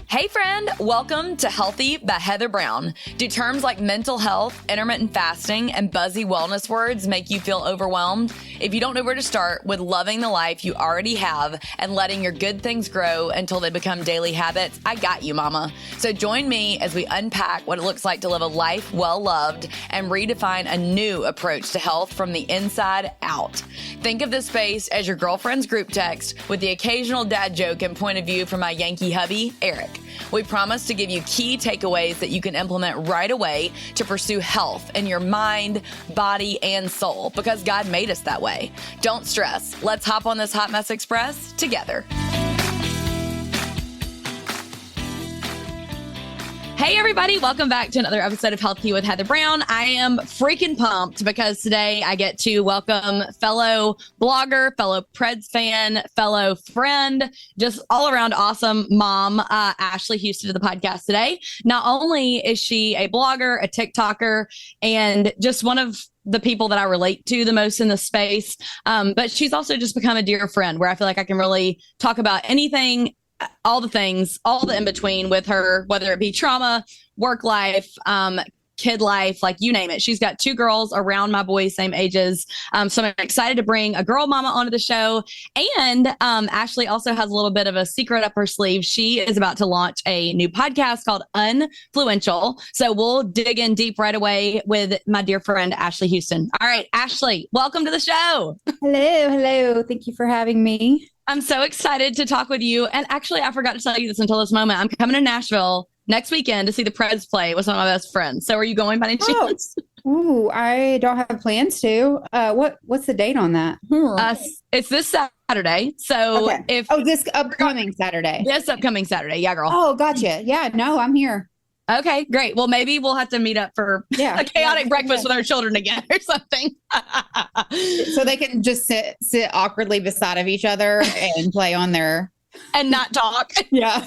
Hey friend, welcome to Healthy by Heather Brown. Do terms like mental health, intermittent fasting, and buzzy wellness words make you feel overwhelmed? If you don't know where to start with loving the life you already have and letting your good things grow until they become daily habits, I got you, mama. So join me as we unpack what it looks like to live a life well loved and redefine a new approach to health from the inside out. Think of this space as your girlfriend's group text with the occasional dad joke and point of view from my Yankee hubby, Eric. We promise to give you key takeaways that you can implement right away to pursue health in your mind, body, and soul because God made us that way. Don't stress. Let's hop on this Hot Mess Express together. Hey everybody, welcome back to another episode of Healthy with Heather Brown. I am freaking pumped because today I get to welcome fellow blogger, fellow Preds fan, fellow friend, just all around awesome mom, Ashley Houston to the podcast today. Not only is she a blogger, a TikToker, and just one of the people that I relate to the most in the space, but she's also just become a dear friend where I feel like I can really talk about anything, all the things, all the in between with her, whether it be trauma, work life, kid life, like you name it. She's got two girls around my boys, same ages. So I'm excited to bring a girl mama onto the show. And Ashley also has a little bit of a secret up her sleeve. She is about to launch a new podcast called Unfluential. So we'll dig in deep right away with my dear friend, Ashley Houston. All right, Ashley, welcome to the show. Hello. Thank you for having me. I'm so excited to talk with you. And actually, I forgot to tell you this until this moment. I'm coming to Nashville next weekend to see the Preds play with one of my best friends. So are you going by any chance? Ooh, I don't have plans to. What's the date on that? It's this Saturday. So okay. This upcoming Saturday. This upcoming Saturday. Yeah, girl. Oh, gotcha. Yeah, no, I'm here. Okay, great. Well, maybe we'll have to meet up for a chaotic breakfast with our children again or something. So they can just sit awkwardly beside of each other and play on their... and not talk. Yeah.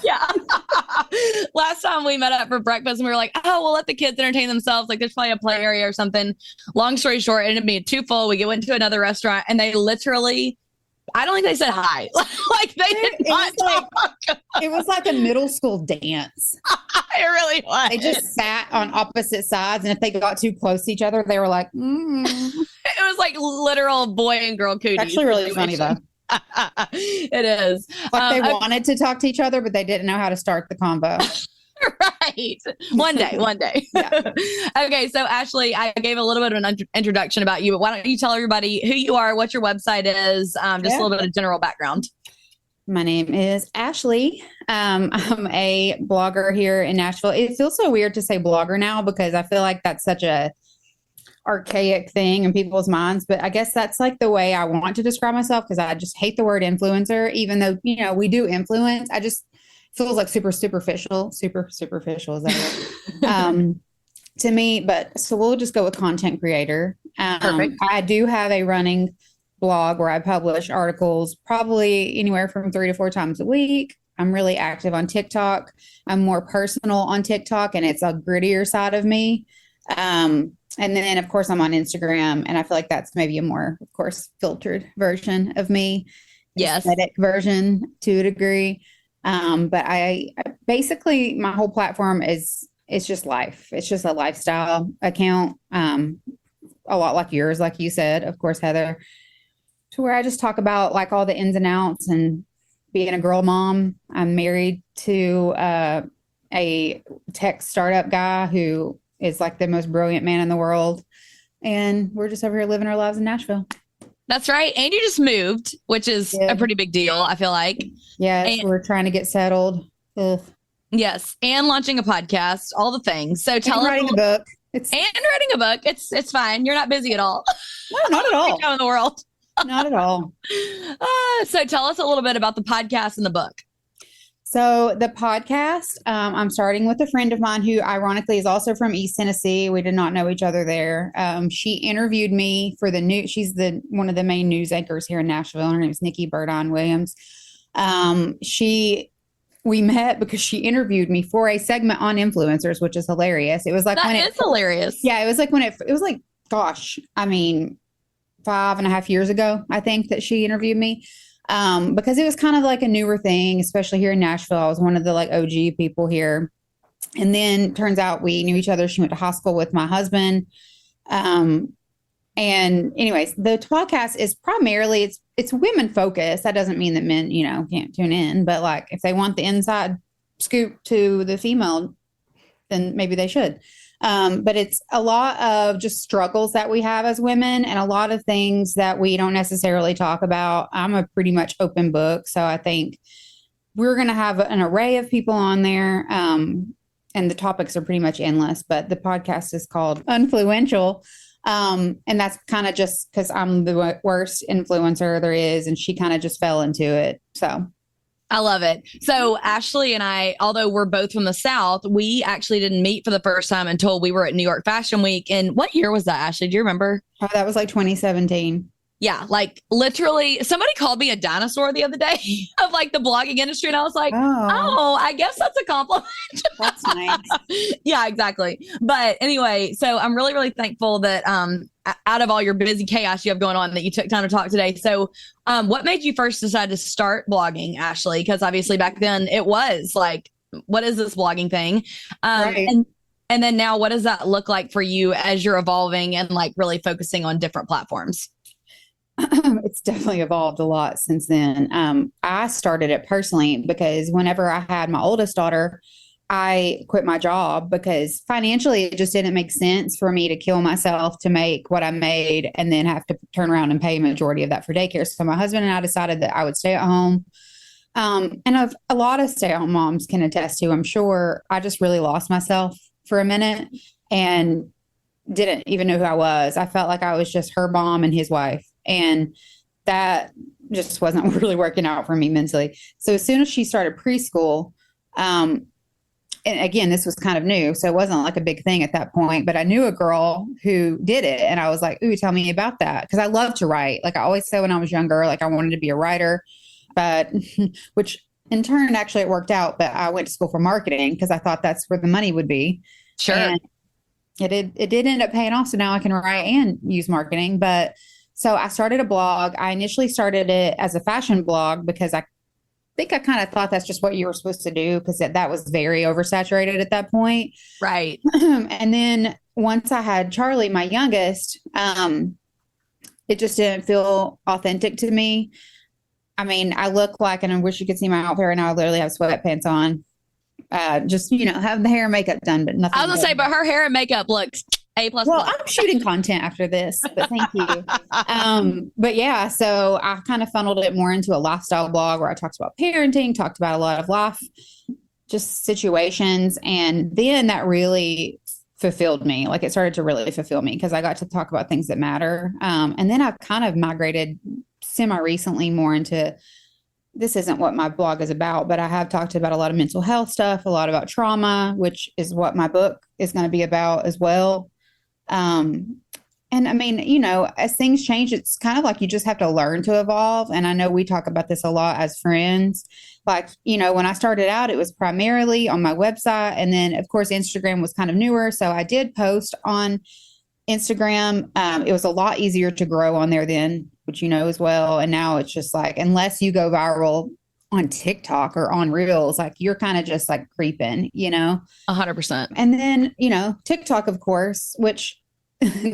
Last time we met up for breakfast and we were like, oh, we'll let the kids entertain themselves. Like there's probably a play area or something. Long story short, it ended up being too full. We went to another restaurant and they literally... I don't think they said hi. Like they did not talk. It was like a middle school dance. It really was. They just sat on opposite sides, and if they got too close to each other, they were like, It was like literal boy and girl cooties. Actually really funny though. It is. Like they wanted to talk to each other, but they didn't know how to start the combo. Right. One day. Yeah. Okay. So Ashley, I gave a little bit of an introduction about you, but why don't you tell everybody who you are, what your website is, just a little bit of general background. My name is Ashley. I'm a blogger here in Nashville. It feels so weird to say blogger now because I feel like that's such a archaic thing in people's minds, but I guess that's like the way I want to describe myself because I just hate the word influencer, even though, we do influence. I just feels like super superficial is that right? To me, but so we'll just go with content creator. Perfect. I do have a running blog where I publish articles probably anywhere from 3 to 4 times a week. I'm really active on TikTok. I'm more personal on TikTok and it's a grittier side of me. And then of course I'm on Instagram and I feel like that's maybe a more, of course, filtered version of me. Yes. Aesthetic version to a degree. But I basically, my whole platform it's just life. It's just a lifestyle account. A lot like yours, like you said, of course, Heather, to where I just talk about like all the ins and outs and being a girl mom. I'm married to a tech startup guy who is like the most brilliant man in the world. And we're just over here living our lives in Nashville. That's right. And you just moved, which is a pretty big deal, I feel like. Yes, we're trying to get settled. Ugh. Yes. And launching a podcast, all the things. So tell us. Writing a book. And writing a book. It's fine. You're not busy at all. No, not at all. In the world. Not at all. So tell us a little bit about the podcast and the book. So the podcast, I'm starting with a friend of mine who ironically is also from East Tennessee. We did not know each other there. She interviewed me for the news. She's one of the main news anchors here in Nashville. Her name is Nikki Burdine Williams. We met because she interviewed me for a segment on influencers, which is hilarious. It was like hilarious. Yeah, it was like gosh, I mean, 5.5 years ago, I think that she interviewed me. because it was kind of like a newer thing, especially here in Nashville. I was one of the like OG people here. And then turns out we knew each other. She went to high school with my husband. Um, and anyways, the podcast is primarily it's women focused. That doesn't mean that men, can't tune in, but like if they want the inside scoop to the female, then maybe they should. But it's a lot of just struggles that we have as women and a lot of things that we don't necessarily talk about. I'm a pretty much open book. So I think we're going to have an array of people on there. And the topics are pretty much endless, but the podcast is called Influential. And that's kind of just because I'm the worst influencer there is. And she kind of just fell into it. So I love it. So Ashley and I, although we're both from the South, we actually didn't meet for the first time until we were at New York Fashion Week. And what year was that, Ashley? Do you remember? Oh, that was like 2017. Yeah, like literally somebody called me a dinosaur the other day of like the blogging industry. And I was like, oh I guess that's a compliment. That's nice. Yeah, exactly. But anyway, so I'm really, really thankful that out of all your busy chaos you have going on that you took time to talk today. So what made you first decide to start blogging, Ashley? Because obviously back then it was like, what is this blogging thing? Right. And then now what does that look like for you as you're evolving and like really focusing on different platforms? It's definitely evolved a lot since then. I started it personally because whenever I had my oldest daughter, I quit my job because financially it just didn't make sense for me to kill myself to make what I made and then have to turn around and pay a majority of that for daycare. So my husband and I decided that I would stay at home. And a lot of stay-at-home moms can attest to, I'm sure, I just really lost myself for a minute and didn't even know who I was. I felt like I was just her mom and his wife. And that just wasn't really working out for me mentally. So as soon as she started preschool, and again, this was kind of new, so it wasn't like a big thing at that point, but I knew a girl who did it. And I was like, ooh, tell me about that. Because I love to write. Like I always said when I was younger, like I wanted to be a writer, but which in turn, actually it worked out. But I went to school for marketing because I thought that's where the money would be. Sure. And it did end up paying off. So now I can write and use marketing. But so I started a blog. I initially started it as a fashion blog because I think I kind of thought that's just what you were supposed to do because that was very oversaturated at that point. Right. And then once I had Charlie, my youngest, it just didn't feel authentic to me. I mean, I look like, and I wish you could see my outfit right now. I literally have sweatpants on. Just, have the hair and makeup done, but nothing. I was gonna say, but her hair and makeup looks A++. Well, I'm shooting content after this, but thank you. But yeah, so I kind of funneled it more into a lifestyle blog where I talked about parenting, talked about a lot of life, just situations. And then that really fulfilled me. Like it started to really fulfill me because I got to talk about things that matter. And then I've kind of migrated semi-recently more into, this isn't what my blog is about, but I have talked about a lot of mental health stuff, a lot about trauma, which is what my book is going to be about as well. And I mean, as things change, it's kind of like you just have to learn to evolve. And I know we talk about this a lot as friends. Like, when I started out, it was primarily on my website. And then, of course, Instagram was kind of newer. So I did post on Instagram. It was a lot easier to grow on there then, which as well. And now it's just like, unless you go viral on TikTok or on Reels, like you're kind of just like creeping, 100%. And then, TikTok, of course, which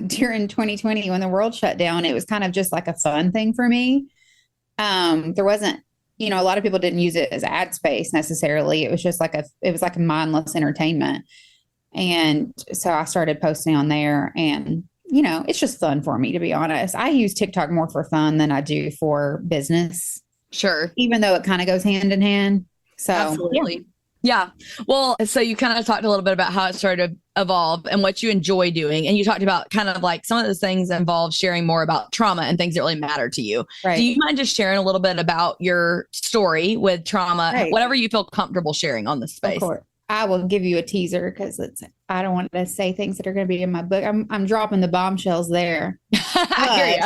during 2020, when the world shut down, it was kind of just like a fun thing for me. There wasn't, a lot of people didn't use it as ad space necessarily. It was just like a mindless entertainment. And so I started posting on there and, it's just fun for me, to be honest. I use TikTok more for fun than I do for business. Sure. Even though it kind of goes hand in hand. So absolutely. Yeah. Well, so you kind of talked a little bit about how it started to evolve and what you enjoy doing. And you talked about kind of like some of those things involve sharing more about trauma and things that really matter to you. Right. Do you mind just sharing a little bit about your story with trauma, Right. whatever you feel comfortable sharing on this space? Of course. I will give you a teaser because I don't want to say things that are going to be in my book. I'm dropping the bombshells there. I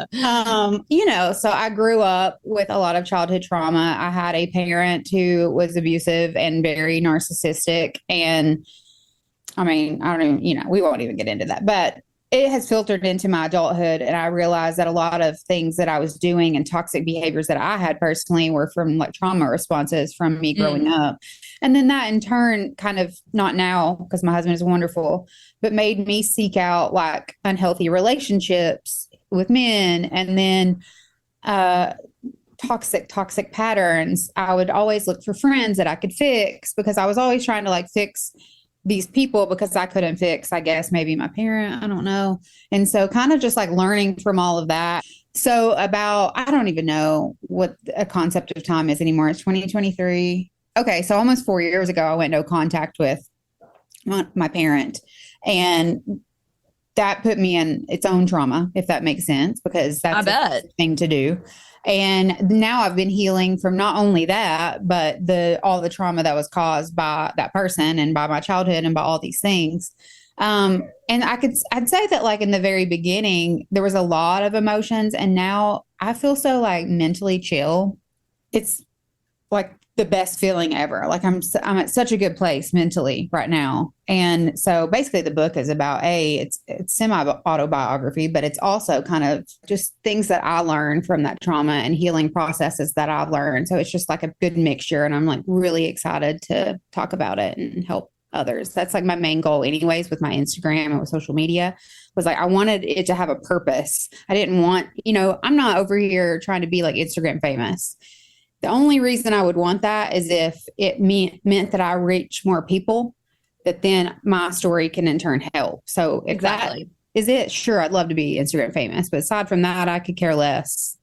hear you. So I grew up with a lot of childhood trauma. I had a parent who was abusive and very narcissistic. And I mean, I don't even, we won't even get into that. But it has filtered into my adulthood. And I realized that a lot of things that I was doing and toxic behaviors that I had personally were from like trauma responses from me growing up. And then that in turn kind of, not now because my husband is wonderful, but made me seek out like unhealthy relationships with men. And then, toxic patterns. I would always look for friends that I could fix because I was always trying to like fix these people because I couldn't fix, I guess, maybe my parent, I don't know. And so kind of just like learning from all of that. So about, I don't even know what a concept of time is anymore. It's 2023. Okay. So almost 4 years ago, I went no contact with my parent, and that put me in its own trauma, if that makes sense, because that's a thing to do. And now I've been healing from not only that, but all the trauma that was caused by that person and by my childhood and by all these things. And I'd say that like in the very beginning, there was a lot of emotions, and now I feel so like mentally chill. It's like the best feeling ever. Like I'm at such a good place mentally right now. And so basically the book is about it's semi autobiography, but it's also kind of just things that I learned from that trauma and healing processes that I've learned. So it's just like a good mixture, and I'm like really excited to talk about it and help others. That's like my main goal anyways with my Instagram and with social media, was like I wanted it to have a purpose. I didn't want, I'm not over here trying to be like Instagram famous. The only reason I would want that is if it meant that I reach more people, that then my story can in turn help. So if that is it, sure, I'd love to be Instagram famous. But aside from that, I could care less,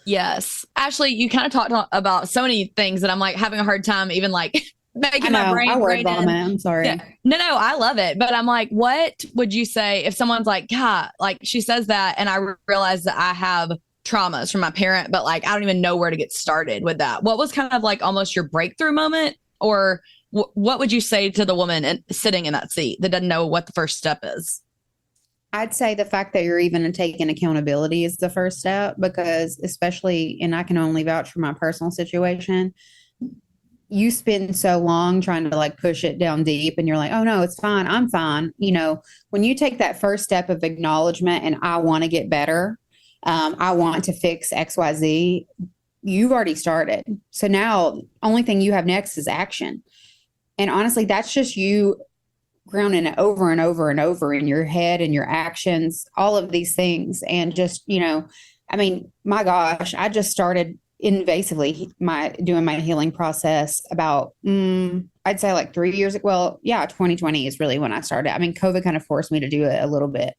Yes. Ashley, you kind of talked about so many things that I'm like having a hard time even like making my brain. I word vomit. I'm sorry. Yeah. No, I love it. But I'm like, what would you say if someone's like, God, like she says that, and I realize that I have traumas from my parent, but like I don't even know where to get started with that. What was kind of like almost your breakthrough moment, or what would you say to the woman sitting in that seat that doesn't know what the first step is? I'd say the fact that you're even taking accountability is the first step, because especially, and I can only vouch for my personal situation, you spend so long trying to like push it down deep, and you're like, oh no, it's fine, I'm fine. When you take that first step of acknowledgement and I want to get better, I want to fix XYZ, you've already started. So now only thing you have next is action. And honestly, that's just you grounding it over and over and over in your head and your actions, all of these things. And just, my gosh, I just started invasively doing my healing process about, I'd say like 3 years ago. Well, yeah, 2020 is really when I started. I mean, COVID kind of forced me to do it a little bit.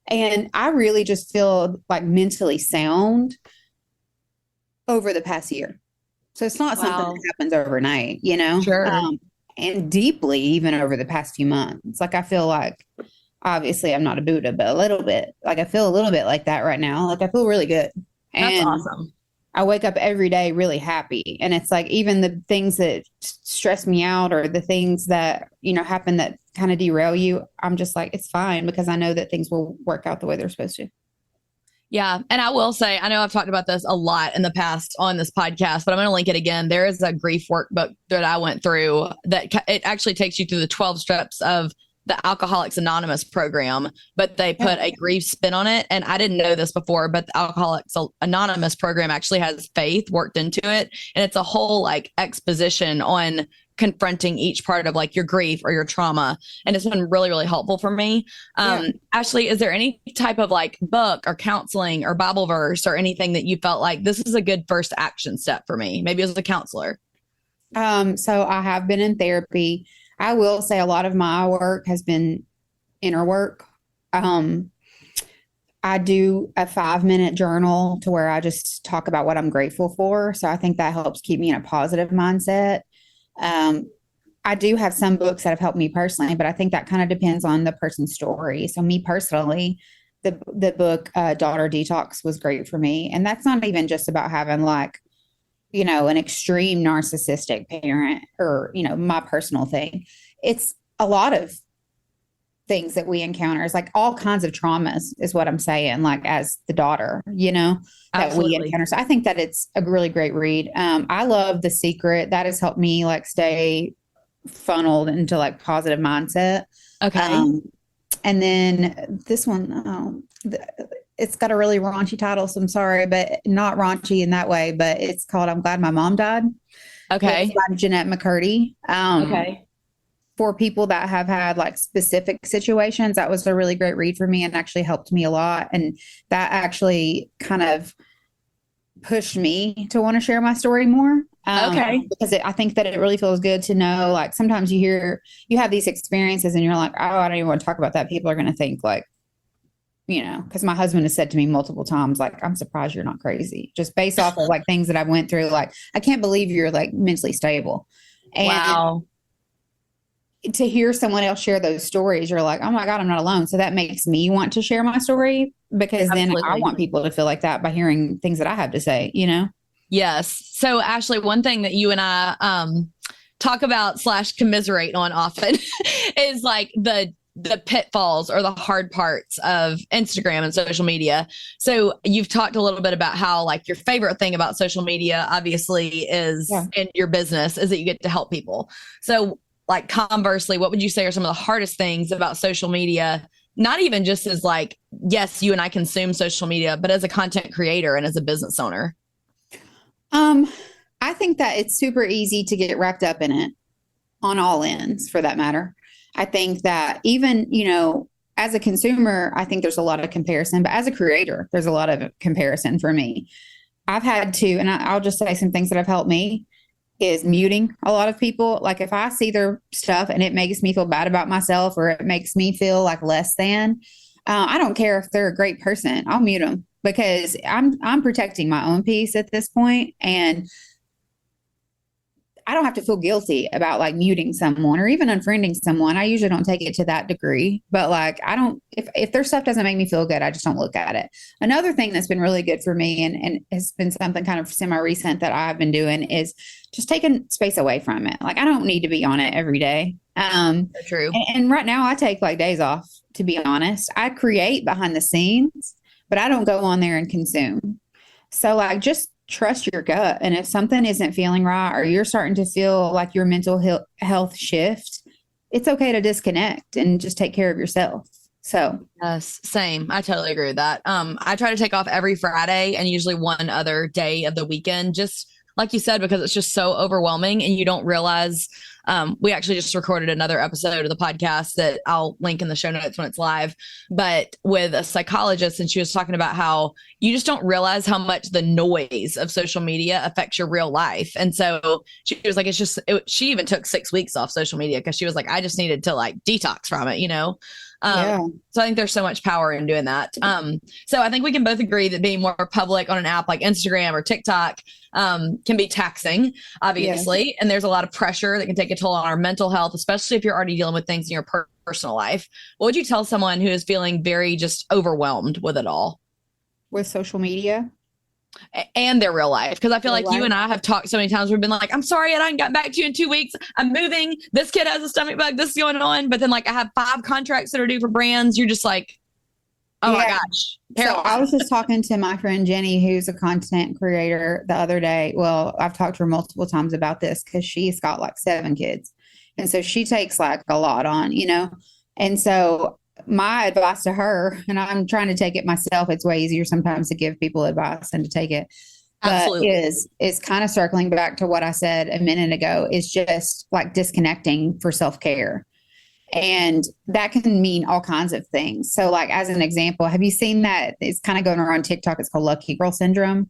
And I really just feel like mentally sound over the past year. So it's not something that happens overnight, Sure. And deeply even over the past few months. Like I feel like, obviously I'm not a Buddha, but a little bit, like I feel a little bit like that right now. Like I feel really good. And that's awesome. I wake up every day really happy. And it's like, even the things that stress me out or the things that, happen that kind of derail you, I'm just like, it's fine, because I know that things will work out the way they're supposed to. Yeah. And I will say, I know I've talked about this a lot in the past on this podcast, but I'm going to link it again. There is a grief workbook that I went through that it actually takes you through the 12 steps of the Alcoholics Anonymous program, but they put a grief spin on it. And I didn't know this before, but the Alcoholics Anonymous program actually has faith worked into it. And it's a whole like exposition on confronting each part of like your grief or your trauma. And it's been really, really helpful for me. Ashley, is there any type of like book or counseling or Bible verse or anything that you felt like this is a good first action step for me? Maybe as a counselor. So I have been in therapy. I will say a lot of my work has been inner work. I do a 5-minute journal to where I just talk about what I'm grateful for. So I think that helps keep me in a positive mindset. I do have some books that have helped me personally, but I think that kind of depends on the person's story. So me personally, the book, Daughter Detox was great for me. And that's not even just about having like, an extreme narcissistic parent or, my personal thing. It's a lot of things that we encounter. It's like all kinds of traumas is what I'm saying, like as the daughter, that we encounter. So I think that it's a really great read. I love The Secret. That has helped me like stay funneled into like positive mindset. Okay. And then this one, it's got a really raunchy title, so I'm sorry, but not raunchy in that way, but it's called I'm Glad My Mom Died. Okay. It's by Jeanette McCurdy. Okay. For people that have had like specific situations, that was a really great read for me and actually helped me a lot. And that actually kind of pushed me to want to share my story more. Okay. Because I think that it really feels good to know, like sometimes you have these experiences and you're like, oh, I don't even want to talk about that. People are going to think like, because my husband has said to me multiple times, like, I'm surprised you're not crazy, just based off of like things that I went through. Like, I can't believe you're like mentally stable. And Wow. to hear someone else share those stories, you're like, oh my God, I'm not alone. So that makes me want to share my story because then I Absolutely. want people to feel like that by hearing things that I have to say, Yes. So Ashley, one thing that you and I talk about / commiserate on often is like the pitfalls or the hard parts of Instagram and social media. So you've talked a little bit about how like your favorite thing about social media obviously is in your business is that you get to help people. So like conversely, what would you say are some of the hardest things about social media? Not even just as like, yes, you and I consume social media, but as a content creator and as a business owner. I think that it's super easy to get wrapped up in it on all ends for that matter. I think that even, as a consumer, I think there's a lot of comparison, but as a creator, there's a lot of comparison for me. I've had to, and I'll just say some things that have helped me is muting a lot of people. Like if I see their stuff and it makes me feel bad about myself or it makes me feel like less than, I don't care if they're a great person. I'll mute them because I'm protecting my own peace at this point, and I don't have to feel guilty about like muting someone or even unfriending someone. I usually don't take it to that degree, but like I don't, if their stuff doesn't make me feel good, I just don't look at it. Another thing that's been really good for me and has been something kind of semi-recent that I've been doing is just taking space away from it. Like I don't need to be on it every day. True. And right now I take like days off, to be honest. I create behind the scenes, but I don't go on there and consume. So like just trust your gut. And if something isn't feeling right or you're starting to feel like your mental health shift, it's okay to disconnect and just take care of yourself. So yes, same. I totally agree with that. I try to take off every Friday and usually one other day of the weekend, just like you said, because it's just so overwhelming and you don't realize. We actually just recorded another episode of the podcast that I'll link in the show notes when it's live, but with a psychologist. And she was talking about how you just don't realize how much the noise of social media affects your real life. And so she was like, she even took 6 weeks off social media because she was like, I just needed to like detox from it, So I think there's so much power in doing that. So I think we can both agree that being more public on an app like Instagram or TikTok can be taxing, obviously. Yes. And there's a lot of pressure that can take a toll on our mental health, especially if you're already dealing with things in your personal life. What would you tell someone who is feeling very just overwhelmed with it all? With social media? And their real life. Because I feel like you and I have talked so many times. We've been like, I'm sorry, I haven't gotten back to you in 2 weeks. I'm moving. This kid has a stomach bug. This is going on. But then like I have 5 contracts that are due for brands. You're just like, oh my gosh. So I was just talking to my friend Jenny, who's a content creator the other day. Well, I've talked to her multiple times about this because she's got like 7 kids. And so she takes like a lot on, And so my advice to her, and I'm trying to take it myself, it's way easier sometimes to give people advice than to take it. Absolutely. But is kind of circling back to what I said a minute ago, is just like disconnecting for self-care. And that can mean all kinds of things. So like, as an example, have you seen that? It's kind of going around TikTok. It's called Lucky Girl Syndrome.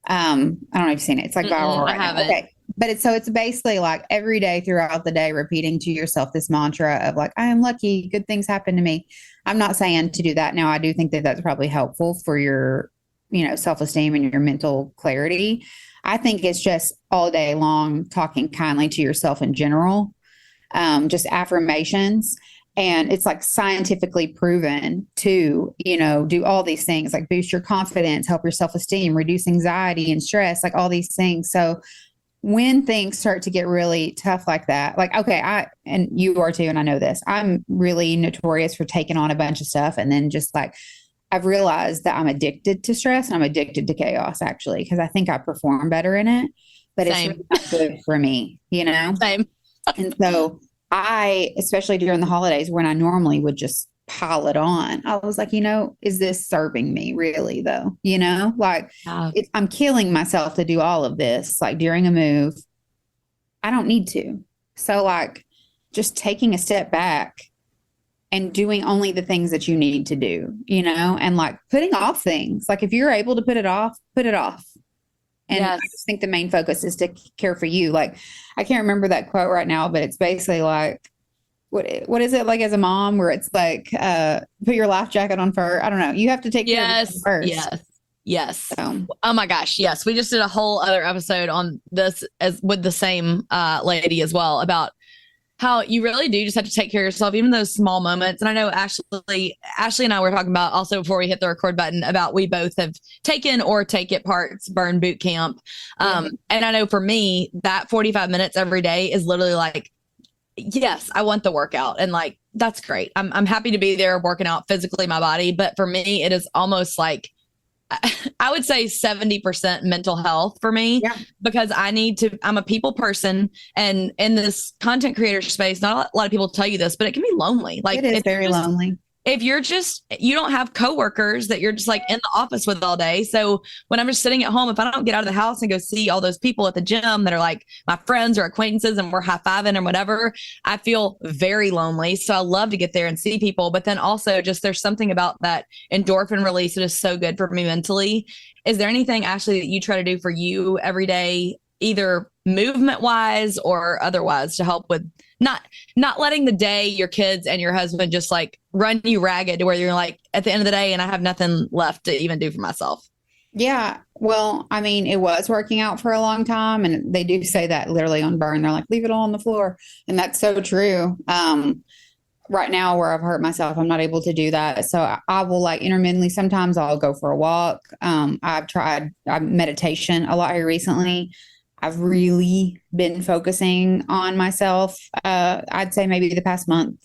I don't know if you've seen it. It's like viral right now. Okay. But it's basically like every day throughout the day, repeating to yourself this mantra of like, I am lucky, good things happen to me. I'm not saying to do that now. I do think that that's probably helpful for your, self-esteem and your mental clarity. I think it's just all day long talking kindly to yourself in general, just affirmations. And it's like scientifically proven to, do all these things, like boost your confidence, help your self-esteem, reduce anxiety and stress, like all these things. So when things start to get really tough like that, like, okay, and you are too, and I know this, I'm really notorious for taking on a bunch of stuff. And then just like, I've realized that I'm addicted to stress and I'm addicted to chaos, actually, because I think I perform better in it, but Same. It's really not good for me, Same. And so especially during the holidays when I normally would just pile it on. I was like, is this serving me really though? Like Yeah. I'm killing myself to do all of this, like during a move. I don't need to. So like just taking a step back and doing only the things that you need to do, and like putting off things. Like if you're able to put it off, put it off. And Yes. I just think the main focus is to care for you. Like I can't remember that quote right now, but it's basically like, what is it like as a mom where it's like, put your life jacket on first. I don't know. You have to take care of yourself first. Yes. So, Oh my gosh. Yes. We just did a whole other episode on this as with the same lady as well about how you really do just have to take care of yourself, even those small moments. And I know Ashley and I were talking about also before we hit the record button about we both have taken or take it parts burn boot camp. And I know for me, that 45 minutes every day is literally like, yes, I want the workout. And like, that's great. I'm happy to be there working out physically my body. But for me, it is almost like, I would say 70% mental health for me because I'm a people person, and in this content creator space, not a lot of people tell you this, but it can be lonely. Like it is very lonely. If you don't have coworkers that you're just like in the office with all day. So when I'm just sitting at home, if I don't get out of the house and go see all those people at the gym that are like my friends or acquaintances and we're high-fiving or whatever, I feel very lonely. So I love to get there and see people. But then also just there's something about that endorphin release that is so good for me mentally. Is there anything, Ashley, that you try to do for you every day, either movement wise or otherwise, to help with not letting the day, your kids and your husband just like run you ragged to where you're like at the end of the day and I have nothing left to even do for myself? Yeah. Well, I mean, it was working out for a long time, and they do say that literally on burn. They're like, leave it all on the floor. And that's so true. Right now where I've hurt myself, I'm not able to do that. So I will like intermittently, sometimes I'll go for a walk. I've tried meditation a lot here recently. I've really been focusing on myself. I'd say maybe the past month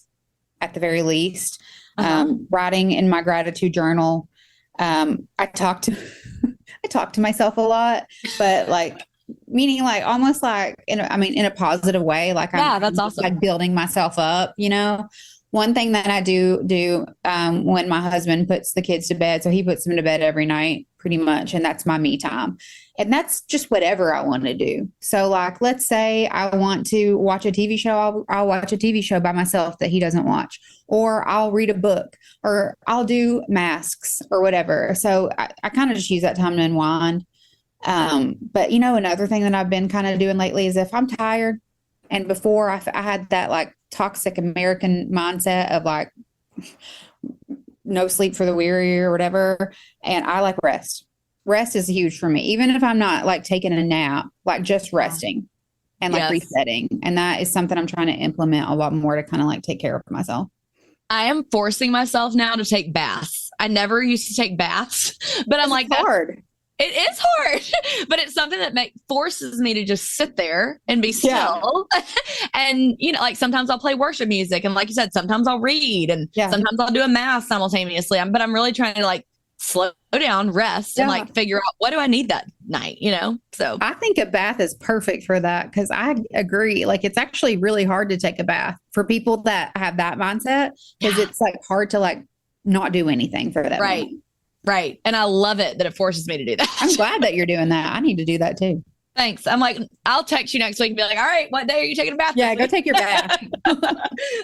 at the very least. Writing in my gratitude journal. I talk to myself a lot, but like meaning like almost like in a positive way. Like that's awesome. Like building myself up, One thing that I do when my husband puts the kids to bed, so he puts them to bed every night pretty much, and that's my me time. And that's just whatever I want to do. So like, let's say I want to watch a TV show. I'll watch a TV show by myself that he doesn't watch, or I'll read a book, or I'll do masks or whatever. So I kind of just use that time to unwind. But another thing that I've been kind of doing lately is if I'm tired, and before I had that like toxic American mindset of like no sleep for the weary or whatever. And I like rest. Rest is huge for me. Even if I'm not like taking a nap, like just resting and like resetting. And that is something I'm trying to implement a lot more to kind of like take care of myself. I am forcing myself now to take baths. I never used to take baths, but I'm like, hard. It is hard, but it's something that forces me to just sit there and be still. And, like sometimes I'll play worship music. And like you said, sometimes I'll read and sometimes I'll do a mass simultaneously. But I'm really trying to like slow down, rest and like figure out what do I need that night, So I think a bath is perfect for that because I agree. Like it's actually really hard to take a bath for people that have that mindset because it's like hard to like not do anything for that. Right. Moment. Right. And I love it that it forces me to do that. I'm glad that you're doing that. I need to do that too. Thanks. I'm like, I'll text you next week and be like, all right, what day are you taking a bath? Yeah, go take your bath.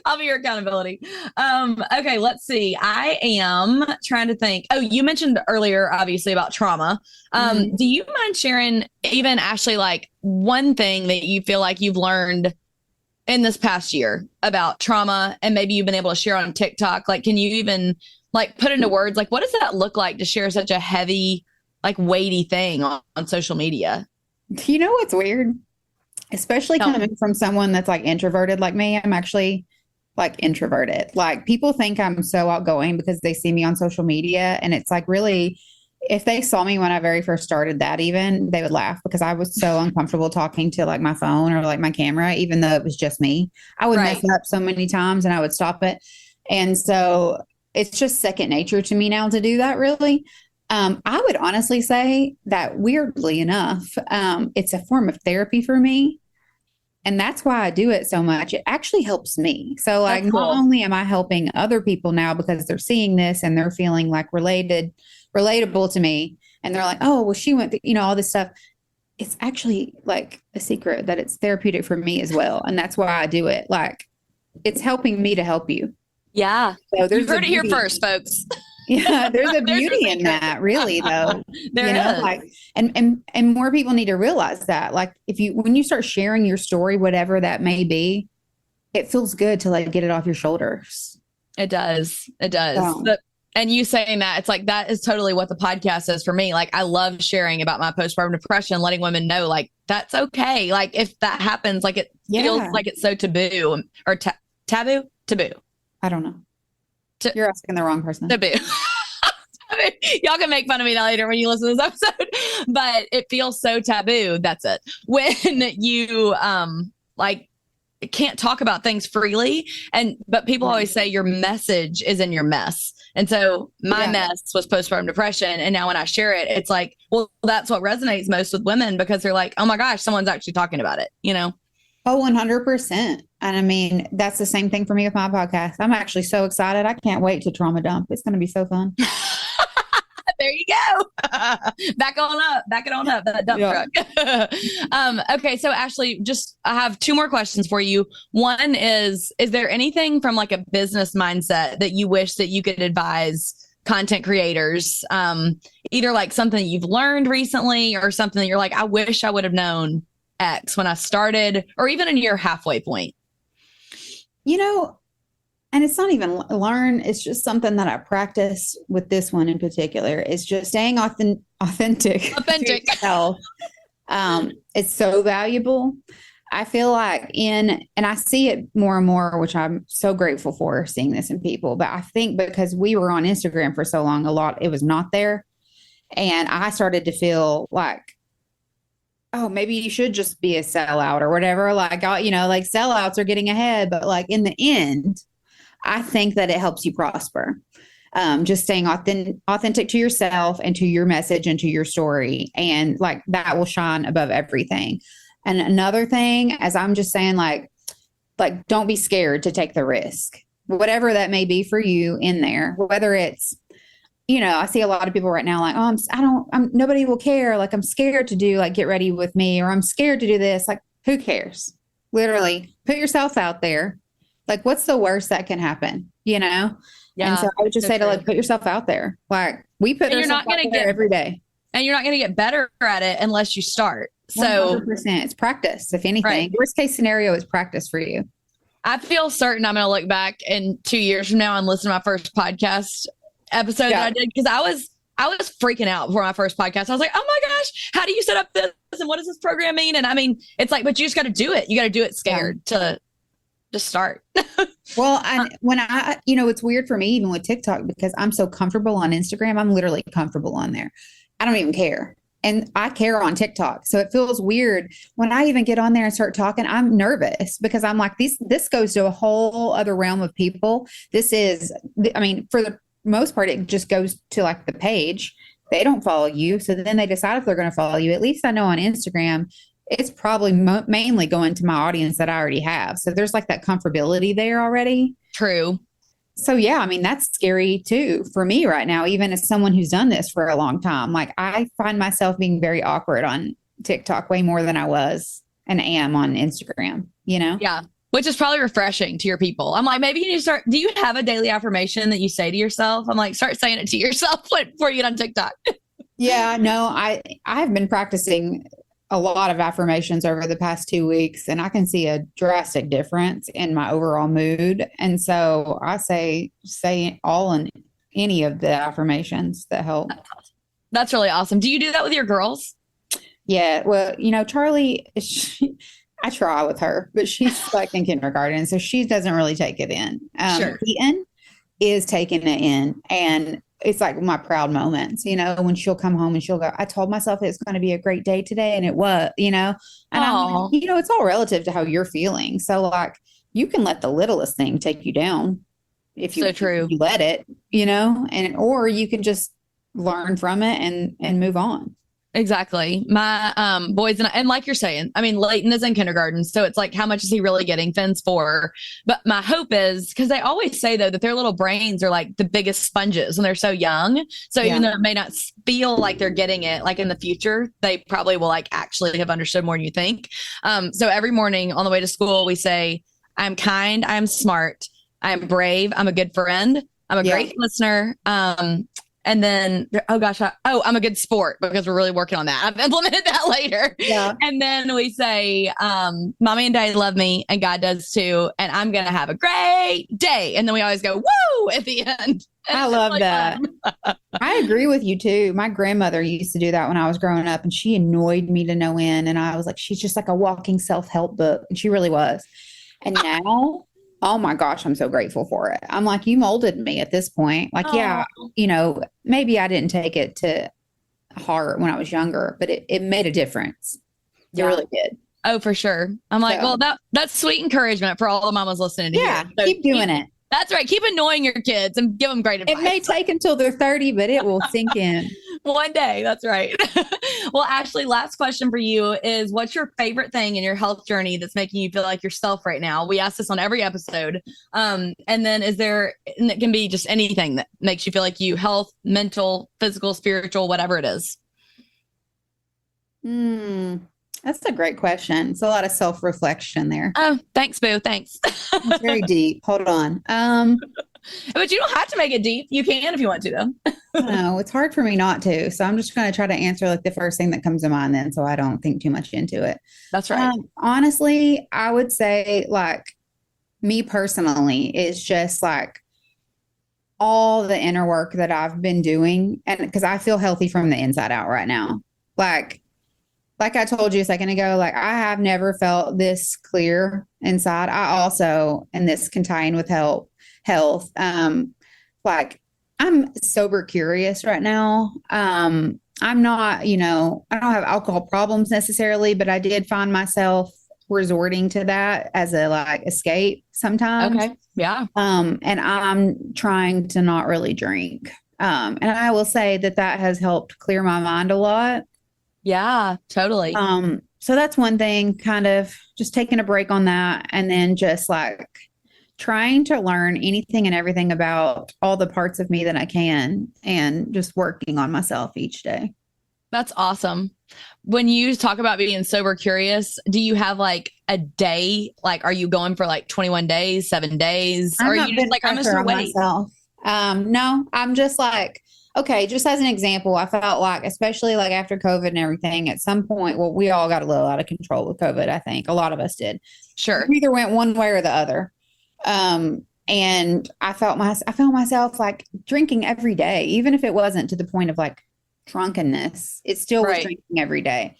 I'll be your accountability. Okay, let's see. I am trying to think. Oh, you mentioned earlier, obviously, about trauma. Do you mind sharing, even Ashley, like one thing that you feel like you've learned in this past year about trauma and maybe you've been able to share on TikTok? Like, can you even like put into words, like what does that look like to share such a heavy, like weighty thing on social media? You know what's weird? Especially coming from someone that's like introverted like me. I'm actually like introverted. Like people think I'm so outgoing because they see me on social media. And it's like really, if they saw me when I very first started that even, they would laugh because I was so uncomfortable talking to like my phone or like my camera, even though it was just me. I would mess up so many times and I would stop it. And so it's just second nature to me now to do that really. I would honestly say that weirdly enough, it's a form of therapy for me. And that's why I do it so much. It actually helps me. So like, That's not cool. only am I helping other people now because they're seeing this and they're feeling like relatable to me. And they're like, oh, well, she went through, all this stuff. It's actually like a secret that it's therapeutic for me as well. And that's why I do it. Like, it's helping me to help you. Yeah. So You heard it here first, folks. Yeah, there's a There's beauty a in secret. that, really, though. There is. Like, and more people need to realize that. Like, when you start sharing your story, whatever that may be, it feels good to like get it off your shoulders. It does. It does. So, And you saying that, it's like, that is totally what the podcast is for me. Like, I love sharing about my postpartum depression, letting women know, like, that's okay. Like, if that happens, like, it feels like it's so taboo or taboo. I don't know. You're asking the wrong person. Taboo. Y'all can make fun of me later when you listen to this episode, but it feels so taboo. That's it. When you, like, can't talk about things freely. But people always say your message is in your mess. And so my mess was postpartum depression. And now when I share it, it's like, well, that's what resonates most with women, because they're like, oh my gosh, someone's actually talking about it, Oh, 100%. And I mean, that's the same thing for me with my podcast. I'm actually so excited. I can't wait to trauma dump. It's going to be so fun. There you go. Back it on up, that dump truck. Okay. So Ashley, I have two more questions for you. One is there anything from like a business mindset that you wish that you could advise content creators? Either like something that you've learned recently or something that you're like, I wish I would have known X when I started, or even in your halfway point. And it's not even learn. It's just something that I practice with this one in particular. It's just staying authentic. To yourself. It's so valuable. I feel like and I see it more and more, which I'm so grateful for seeing this in people. But I think because we were on Instagram for so long, it was not there. And I started to feel like, oh, maybe you should just be a sellout or whatever. Like, like sellouts are getting ahead. But like in the end, I think that it helps you prosper. Just staying authentic to yourself and to your message and to your story. And like that will shine above everything. And another thing, as I'm just saying, like don't be scared to take the risk, whatever that may be for you in there, whether it's, I see a lot of people right now like, oh, nobody will care. Like, I'm scared to do like, get ready with me, or I'm scared to do this. Like, who cares? Literally put yourself out there. Like, what's the worst that can happen? Yeah. And so I would just say to like, put yourself out there. Like, we put ourselves out there every day. And you're not going to get better at it unless you start. So 100%. It's practice. If anything, right. Worst case scenario is practice for you. I feel certain I'm going to look back in 2 years from now and listen to my first podcast episode that I did, because I was freaking out before my first podcast. I was like, oh my gosh, how do you set up this? And what does this program mean? And I mean, it's like, but you just got to do it. You got to do it scared to just start. Well, when it's weird for me, even with TikTok, because I'm so comfortable on Instagram. I'm literally comfortable on there. I don't even care. And I care on TikTok. So it feels weird when I even get on there and start talking. I'm nervous because I'm like, this goes to a whole other realm of people. For the most part, it just goes to like the page. They don't follow you. So then they decide if they're going to follow you. At least I know on Instagram, it's probably mainly going to my audience that I already have. So there's like that comfortability there already. True. So yeah, I mean, that's scary too for me right now, even as someone who's done this for a long time. Like, I find myself being very awkward on TikTok way more than I was and am on Instagram, Yeah. Which is probably refreshing to your people. I'm like, maybe you need to start. Do you have a daily affirmation that you say to yourself? I'm like, start saying it to yourself before you get on TikTok. Yeah, no, I've been practicing a lot of affirmations over the past 2 weeks, and I can see a drastic difference in my overall mood. And so I say all and any of the affirmations that help. That's really awesome. Do you do that with your girls? Yeah. Well, Charlie, I try with her, but she's like in kindergarten, so she doesn't really take it in. Sure. Keaton is taking it in, and it's like my proud moments, when she'll come home and she'll go, I told myself it's going to be a great day today. And it was, and I'm like, it's all relative to how you're feeling. So like, you can let the littlest thing take you down if you let it, or you can just learn from it and move on. Exactly. My boys and like you're saying, I mean, Leighton is in kindergarten, so it's like, how much is he really getting fins for? But my hope is because they always say though that their little brains are like the biggest sponges when they're so young. So even though it may not feel like they're getting it, like in the future, they probably will like actually have understood more than you think. So every morning on the way to school, we say, "I'm kind, I'm smart, I'm brave, I'm a good friend, I'm a great listener." And then, oh gosh, I'm a good sport because we're really working on that. I've implemented that later. Yeah. And then we say, Mommy and Daddy love me and God does too. And I'm going to have a great day. And then we always go, woo, at the end. I love that. I agree with you too. My grandmother used to do that when I was growing up and she annoyed me to no end. And I was like, she's just like a walking self-help book. And she really was. And now, oh my gosh, I'm so grateful for it. I'm like, you molded me at this point. Like, yeah, maybe I didn't take it to heart when I was younger, but it made a difference. It really did. Oh, for sure. I'm like, well, that's sweet encouragement for all the mamas listening to you. So keep doing it. That's right. Keep annoying your kids and give them great advice. It may take until they're 30, but it will sink in. One day. That's right. Well, Ashley, last question for you is what's your favorite thing in your health journey that's making you feel like yourself right now? We ask this on every episode. And then and it can be just anything that makes you feel like you health, mental, physical, spiritual, whatever it is. That's a great question. It's a lot of self-reflection there. Oh, thanks, Boo. Thanks. It's very deep. Hold on. But you don't have to make it deep. You can if you want to, though. No, it's hard for me not to. So I'm just going to try to answer like the first thing that comes to mind then so I don't think too much into it. That's right. Honestly, I would say like me personally is just like all the inner work that I've been doing. And because I feel healthy from the inside out right now. Like I told you a second ago, like I have never felt this clear inside. I also, and this can tie in with health, like I'm sober curious right now. I'm not, I don't have alcohol problems necessarily, but I did find myself resorting to that as a like escape sometimes. Okay. Yeah. And I'm trying to not really drink. And I will say that has helped clear my mind a lot. Yeah, totally. So that's one thing, kind of just taking a break on that and then just like trying to learn anything and everything about all the parts of me that I can and just working on myself each day. That's awesome. When you talk about being sober curious, do you have like a day? Like, are you going for like 21 days, 7 days? Or are you just like, I'm just wait? No, I'm just like, okay, just as an example, I felt like, especially like after COVID and everything, at some point, well, we all got a little out of control with COVID, I think. A lot of us did. Sure. We either went one way or the other. And I found myself like drinking every day, even if it wasn't to the point of like drunkenness. It still was drinking every day.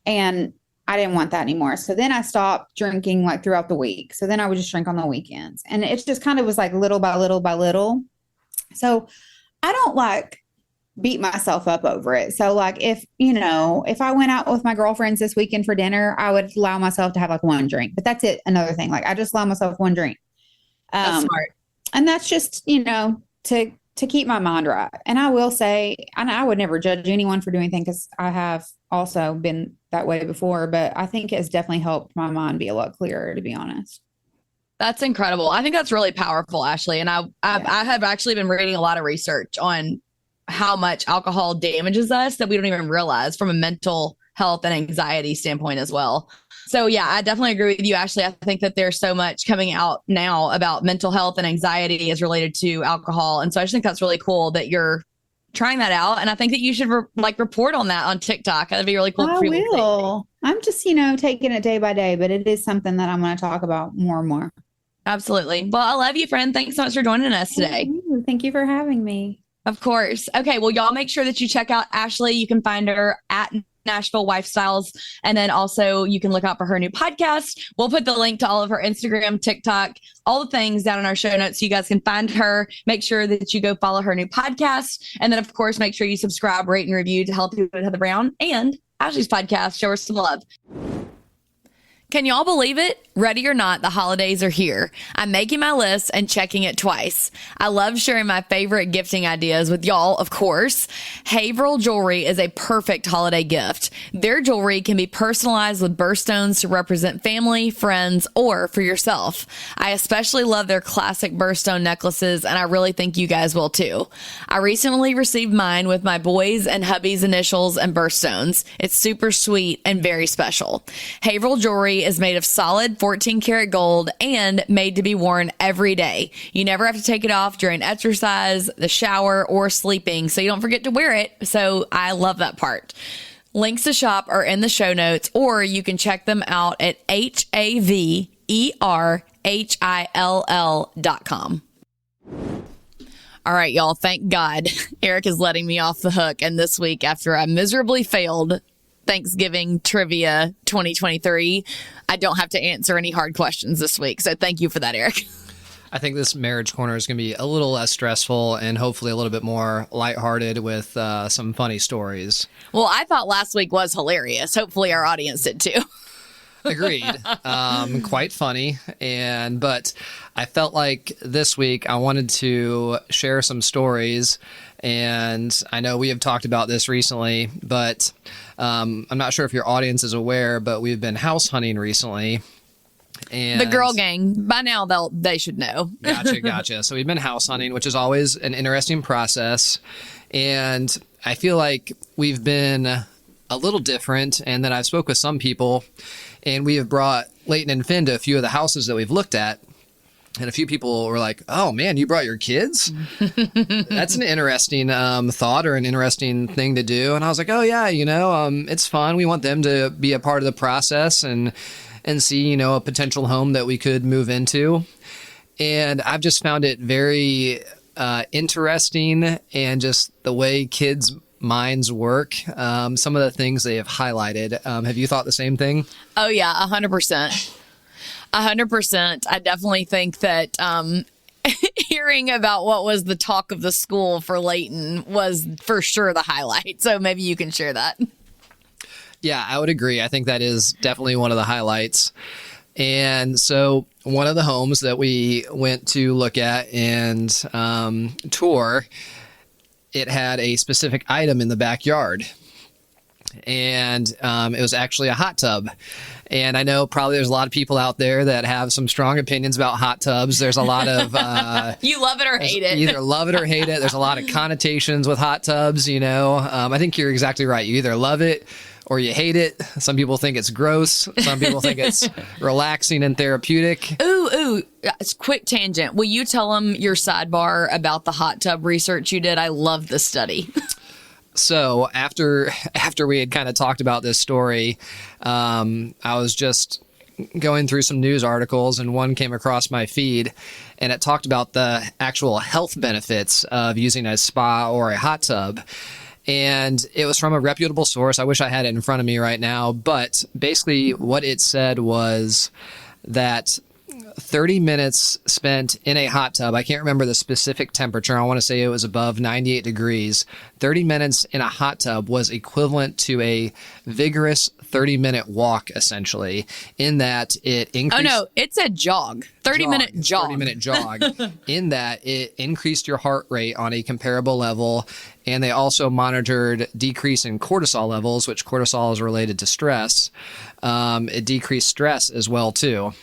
And I didn't want that anymore. So then I stopped drinking like throughout the week. So then I would just drink on the weekends. And it just kind of was like little by little by little. So I don't like beat myself up over it. So like if I went out with my girlfriends this weekend for dinner, I would allow myself to have like one drink, but that's it. Another thing, like I just allow myself one drink. That's smart. And that's just, to keep my mind right. And I will say, and I would never judge anyone for doing things because I have also been that way before, but I think it's definitely helped my mind be a lot clearer, to be honest. That's incredible. I think that's really powerful, Ashley. And I have actually been reading a lot of research on how much alcohol damages us that we don't even realize from a mental health and anxiety standpoint as well. So yeah, I definitely agree with you, Ashley. I think that there's so much coming out now about mental health and anxiety as related to alcohol. And so I just think that's really cool that you're trying that out. And I think that you should report on that on TikTok. That'd be really cool. I will. I'm just, taking it day by day, but it is something that I'm going to talk about more and more. Absolutely. Well, I love you, friend. Thanks so much for joining us today. Thank you for having me. Of course. Okay. Well, y'all make sure that you check out Ashley. You can find her at Nashville Lifestyles. And then also you can look out for her new podcast. We'll put the link to all of her Instagram, TikTok, all the things down in our show notes so you guys can find her. Make sure that you go follow her new podcast. And then, of course, make sure you subscribe, rate, and review to Help You with Heather Brown and Ashley's podcast. Show her some love. Can y'all believe it? Ready or not, the holidays are here. I'm making my list and checking it twice. I love sharing my favorite gifting ideas with y'all, of course. Haverhill Jewelry is a perfect holiday gift. Their jewelry can be personalized with birthstones to represent family, friends, or for yourself. I especially love their classic birthstone necklaces, and I really think you guys will too. I recently received mine with my boys' and hubby's initials and birthstones. It's super sweet and very special. Haverhill Jewelry is made of solid 14 karat gold and made to be worn every day. You never have to take it off during exercise, the shower, or sleeping, so you don't forget to wear it. So I love that part. Links to shop are in the show notes, or you can check them out at haverhill.com. All right, y'all. Thank God Eric is letting me off the hook. And this week, after I miserably failed Thanksgiving Trivia 2023, I don't have to answer any hard questions this week. So thank you for that, Eric. I think this marriage corner is going to be a little less stressful and hopefully a little bit more lighthearted with some funny stories. Well, I thought last week was hilarious. Hopefully our audience did too. Agreed. Quite funny. But I felt like this week I wanted to share some stories. And I know we have talked about this recently, but I'm not sure if your audience is aware, but we've been house hunting recently. And the girl gang, by now they should know. Gotcha. So we've been house hunting, which is always an interesting process. And I feel like we've been a little different. And then I've spoke with some people, and we have brought Leighton and Finn to a few of the houses that we've looked at. And a few people were like, oh, man, you brought your kids? That's an interesting thought or an interesting thing to do. And I was like, oh, yeah, it's fun. We want them to be a part of the process and see, a potential home that we could move into. And I've just found it very interesting, and just the way kids' minds work. Some of the things they have highlighted. Have you thought the same thing? Oh, yeah, 100%. 100%. I definitely think that hearing about what was the talk of the school for Leighton was for sure the highlight. So maybe you can share that. Yeah, I would agree. I think that is definitely one of the highlights. And so one of the homes that we went to look at and tour, it had a specific item in the backyard. And it was actually a hot tub. And I know probably there's a lot of people out there that have some strong opinions about hot tubs. There's a lot of... you love it or hate it. You either love it or hate it. There's a lot of connotations with hot tubs, I think you're exactly right. You either love it or you hate it. Some people think it's gross. Some people think it's relaxing and therapeutic. Ooh, it's quick tangent. Will you tell them your sidebar about the hot tub research you did? I love the study. So after we had kind of talked about this story, I was just going through some news articles, and one came across my feed, and it talked about the actual health benefits of using a spa or a hot tub. And it was from a reputable source. I wish I had it in front of me right now. But basically what it said was that 30 minutes spent in a hot tub, I can't remember the specific temperature. I want to say it was above 98 degrees. 30 minutes in a hot tub was equivalent to a vigorous 30-minute walk, essentially, in that it increased... Oh, no, it's a jog. 30-minute jog. 30-minute jog. In that it increased your heart rate on a comparable level, and they also monitored decrease in cortisol levels, which cortisol is related to stress. It decreased stress as well, too.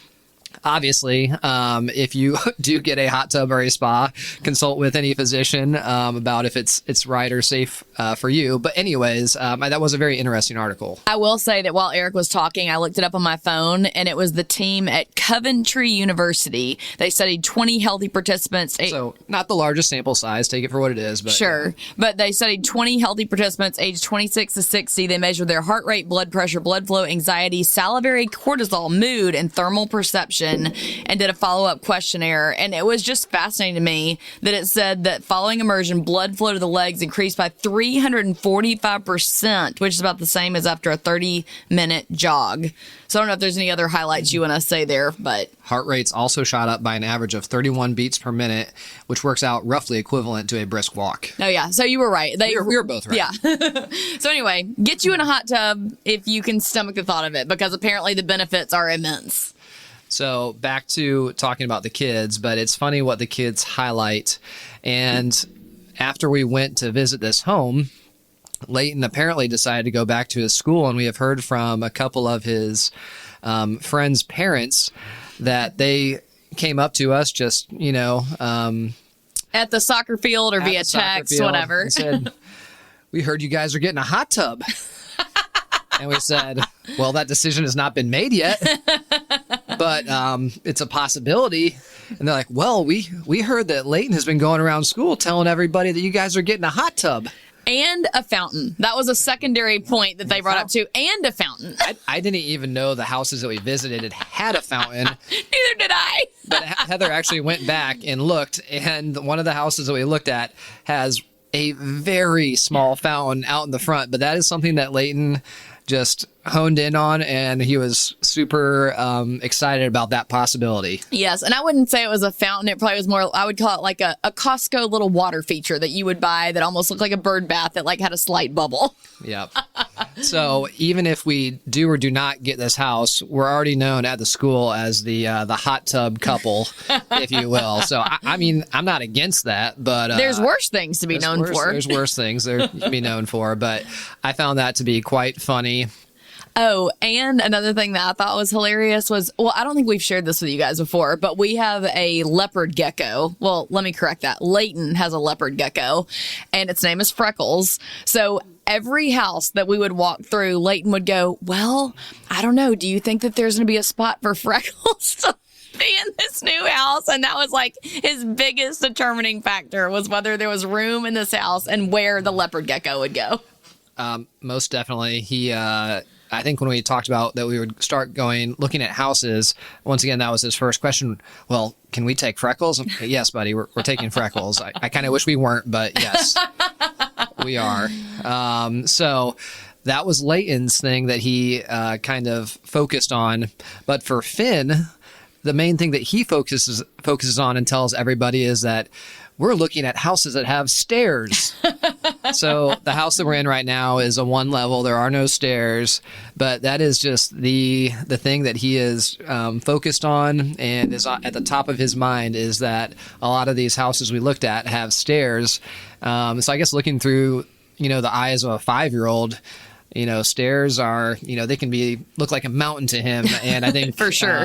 Obviously, if you do get a hot tub or a spa, consult with any physician about if it's right or safe for you. But anyways, that was a very interesting article. I will say that while Eric was talking, I looked it up on my phone, and it was the team at Coventry University. They studied 20 healthy participants. So not the largest sample size. Take it for what it is. But sure. Yeah. But they studied 20 healthy participants aged 26 to 60. They measured their heart rate, blood pressure, blood flow, anxiety, salivary cortisol, mood, and thermal perception question and did a follow-up questionnaire. And it was just fascinating to me that it said that following immersion, blood flow to the legs increased by 345%, which is about the same as after a 30-minute jog. So I don't know if there's any other highlights you want to say there, but Heart rates also shot up by an average of 31 beats per minute, which works out roughly equivalent to a brisk walk. oh yeah, so you were right. We were both right. Yeah. So anyway, get you in a hot tub if you can stomach the thought of it, because apparently the benefits are immense. So back to talking about the kids, but it's funny what the kids highlight. And after we went to visit this home, Leighton apparently decided to go back to his school, and we have heard from a couple of his friends' parents that they came up to us just, At the soccer field or via text, whatever. And said, we heard you guys are getting a hot tub. And we said, well, that decision has not been made yet, but it's a possibility. And they're like, well, we heard that Leighton has been going around school telling everybody that you guys are getting a hot tub. And a fountain. That was a secondary point that they brought up too. And a fountain. I didn't even know the houses that we visited had a fountain. Neither did I. But Heather actually went back and looked, and one of the houses that we looked at has a very small fountain out in the front. But that is something that Leighton just honed in on, and he was super excited about that possibility. Yes, and I wouldn't say it was a fountain. It probably was more, I would call it like a Costco little water feature that you would buy that almost looked like a bird bath that like had a slight bubble. Yep. So even if we do or do not get this house, we're already known at the school as the hot tub couple, if you will. So I mean, I'm not against that, but there's worse things to be known for. There's worse things there to be known for, but I found that to be quite funny. Oh, and another thing that I thought was hilarious was, well, I don't think we've shared this with you guys before, but we have a leopard gecko. Well, let me correct that. Leighton has a leopard gecko, and its name is Freckles. So every house that we would walk through, Leighton would go, well, I don't know. Do you think that there's going to be a spot for Freckles to be in this new house? And that was like his biggest determining factor, was whether there was room in this house and where the leopard gecko would go. Most definitely. I think when we talked about that we would start looking at houses, once again, that was his first question. Well, can we take Freckles? Yes, buddy, we're taking Freckles. I kind of wish we weren't, but yes, we are. So that was Leighton's thing that he kind of focused on. But for Finn, the main thing that he focuses on and tells everybody is that we're looking at houses that have stairs. So the house that we're in right now is a one level. There are no stairs, but that is just the thing that he is focused on and is at the top of his mind, is that a lot of these houses we looked at have stairs. So I guess looking through, the eyes of a 5-year-old, stairs are, they can look like a mountain to him. And I think for sure.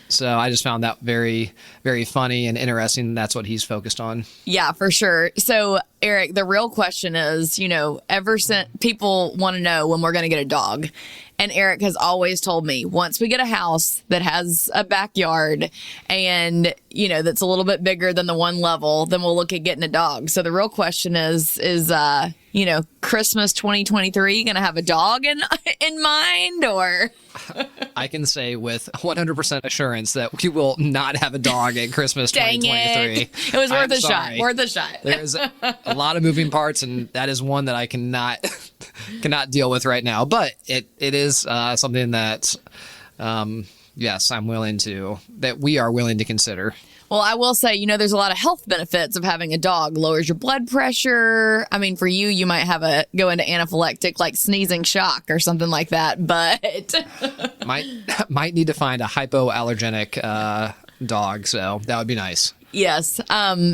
So I just found that very, very funny and interesting. That's what he's focused on. Yeah, for sure. So Eric, the real question is, ever since people want to know when we're going to get a dog. And Eric has always told me, once we get a house that has a backyard and, that's a little bit bigger than the one level, then we'll look at getting a dog. So the real question is Christmas 2023 going to have a dog in mind, or? I can say with 100% assurance that we will not have a dog at Christmas 2023. It was worth a shot. Worth a shot. There's a lot of moving parts, and that is one that I cannot deal with right now. But it is something that, yes, we are willing to consider. Well, I will say, there's a lot of health benefits of having a dog. Lowers your blood pressure. I mean, for you might go into anaphylactic, like sneezing shock or something like that, but might need to find a hypoallergenic dog. So that would be nice. Yes.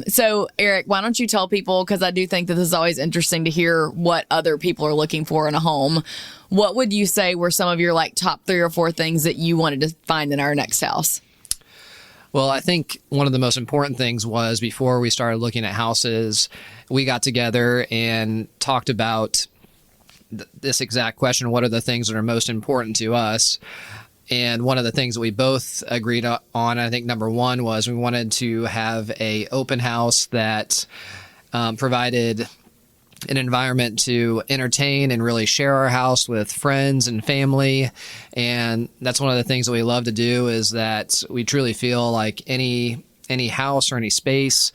So Eric, why don't you tell people, because I do think that this is always interesting to hear what other people are looking for in a home. What would you say were some of your top 3 or 4 things that you wanted to find in our next house? Well, I think one of the most important things was, before we started looking at houses, we got together and talked about this exact question: what are the things that are most important to us? And one of the things that we both agreed on, I think number one, was we wanted to have a open house that provided an environment to entertain and really share our house with friends and family. And that's one of the things that we love to do, is that we truly feel like any house or any space,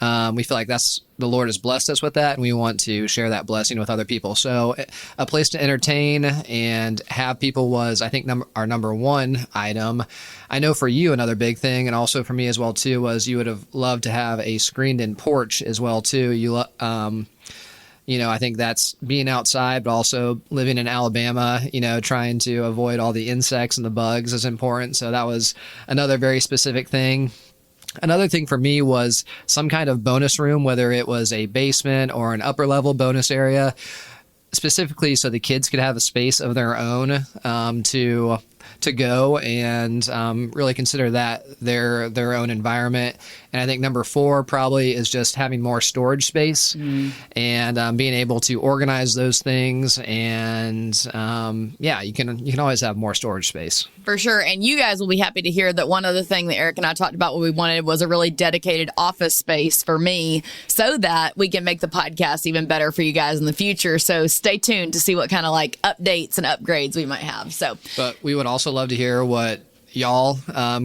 we feel like the Lord has blessed us with that, and we want to share that blessing with other people. So a place to entertain and have people was, I think, our number one item. I know for you, another big thing, and also for me as well too, was you would have loved to have a screened-in porch as well too. I think that's being outside, but also living in Alabama, trying to avoid all the insects and the bugs is important. So that was another very specific thing. Another thing for me was some kind of bonus room, whether it was a basement or an upper level bonus area, specifically so the kids could have a space of their own to go and really consider that their own environment. And I think number 4 probably is just having more storage space and being able to organize those things. And you can always have more storage space. For sure. And you guys will be happy to hear that one other thing that Eric and I talked about, what we wanted was a really dedicated office space for me, so that we can make the podcast even better for you guys in the future. So stay tuned to see what kind of updates and upgrades we might have. But we would also love to hear what y'all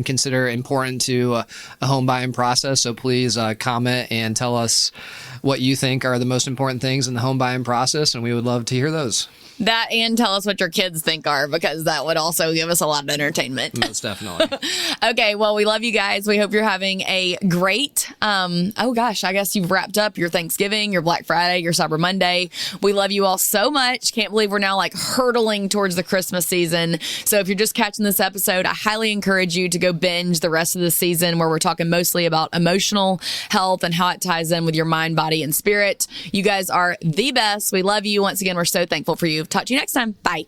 consider important to a home buying process. So please comment and tell us what you think are the most important things in the home buying process, and we would love to hear those. That, and tell us what your kids think are, because that would also give us a lot of entertainment. Most definitely. Okay, well, we love you guys. We hope you're having a great, I guess you've wrapped up your Thanksgiving, your Black Friday, your Cyber Monday. We love you all so much. Can't believe we're now hurtling towards the Christmas season. So if you're just catching this episode, I highly encourage you to go binge the rest of the season, where we're talking mostly about emotional health and how it ties in with your mind, body, and spirit. You guys are the best. We love you. Once again, we're so thankful for you. Talk to you next time. Bye.